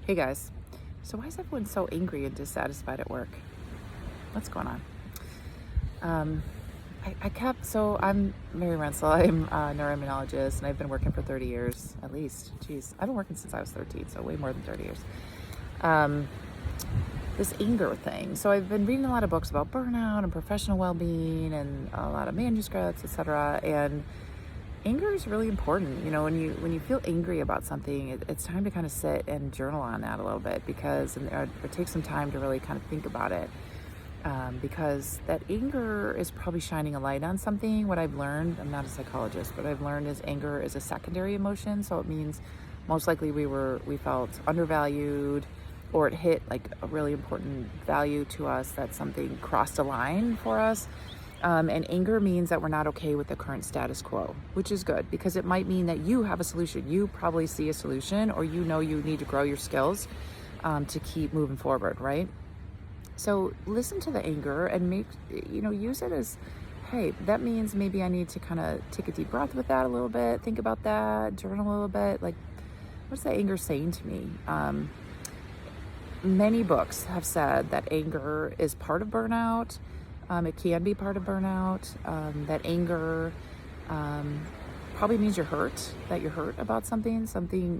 Hey guys, so why is everyone so angry and dissatisfied at work? What's going on? Um, I'm Mary Rensel. I'm a neuroimmunologist and I've been working for 30 years at least. Geez, I've been working since I was 13, so way more than 30 years. Um, this anger thing. So I've been reading a lot of books about burnout and professional well-being and a lot of manuscripts, etc. And anger is really important. When you feel angry about something, it's time to kind of sit and journal on that a little bit or take some time to really kind of think about it. Because that anger is probably shining a light on something. What I've learned, I'm not a psychologist, but I've learned is anger is a secondary emotion. So it means most likely we felt undervalued, or it hit like a really important value to us, that something crossed a line for us. And anger means that we're not okay with the current status quo, which is good because it might mean that you have a solution. You probably see a solution, or you need to grow your skills to keep moving forward, right? So listen to the anger and use it as, hey, that means maybe I need to kind of take a deep breath with that a little bit, think about that, journal a little bit. Like, what's the anger saying to me? Many books have said that anger is part of burnout. It can be part of burnout. That anger probably means you're hurt, that you're hurt about something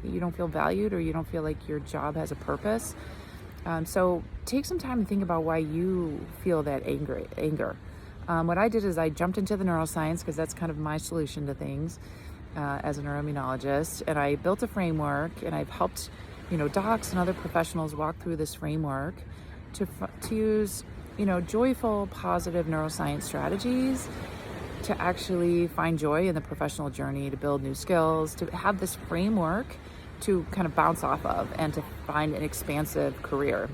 you don't feel valued, or you don't feel like your job has a purpose. So take some time to think about why you feel that anger. What I did is I jumped into the neuroscience, because that's kind of my solution to things as a neuroimmunologist. And I built a framework, and I've helped docs and other professionals walk through this framework to use joyful, positive neuroscience strategies to actually find joy in the professional journey, to build new skills, to have this framework to kind of bounce off of, and to find an expansive career.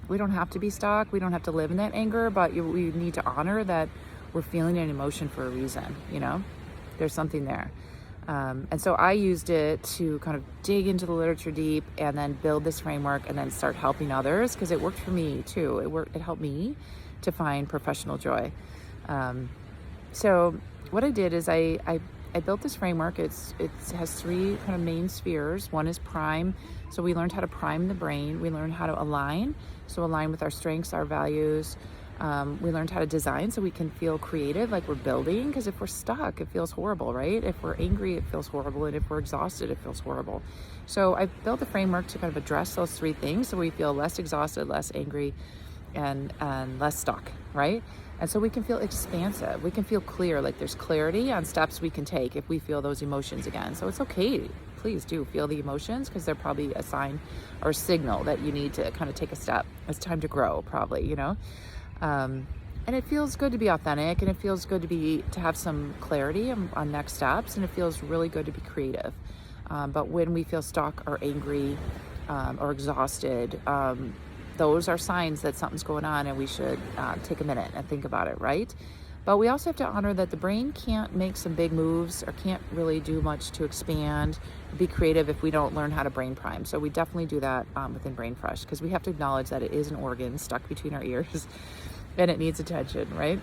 We don't have to be stuck. We don't have to live in that anger, but we need to honor that we're feeling an emotion for a reason. There's something there. And so I used it to kind of dig into the literature deep, and then build this framework, and then start helping others, because it worked for me too. It helped me to find professional joy. So what I did is I built this framework. It has three kind of main spheres. One is prime. So we learned how to prime the brain. We learned how to align. So align with our strengths, our values. We learned how to design, so we can feel creative, like we're building, because if we're stuck, it feels horrible, right? If we're angry, it feels horrible. And if we're exhausted, it feels horrible. So I built a framework to kind of address those three things, so we feel less exhausted, less angry, and less stuck, right? And so we can feel expansive. We can feel clear, like there's clarity on steps we can take if we feel those emotions again. So it's okay. Please do feel the emotions, because they're probably a sign or a signal that you need to kind of take a step. It's time to grow, probably, and it feels good to be authentic, and it feels good to have some clarity on next steps, and it feels really good to be creative. But when we feel stuck or angry or exhausted, those are signs that something's going on, and we should take a minute and think about it, right? But we also have to honor that the brain can't make some big moves, or can't really do much to expand, be creative, if we don't learn how to brain prime. So we definitely do that within Brain Fresh, because we have to acknowledge that it is an organ stuck between our ears and it needs attention, right?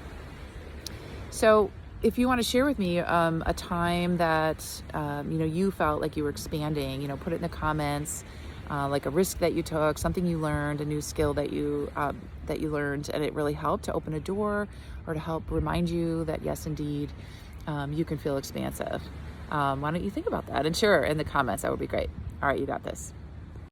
So if you want to share with me a time that you felt like you were expanding, put it in the comments. Like a risk that you took, something you learned, a new skill that you learned, and it really helped to open a door, or to help remind you that yes, indeed, you can feel expansive. Why don't you think about that and share in the comments? That would be great. All right, you got this.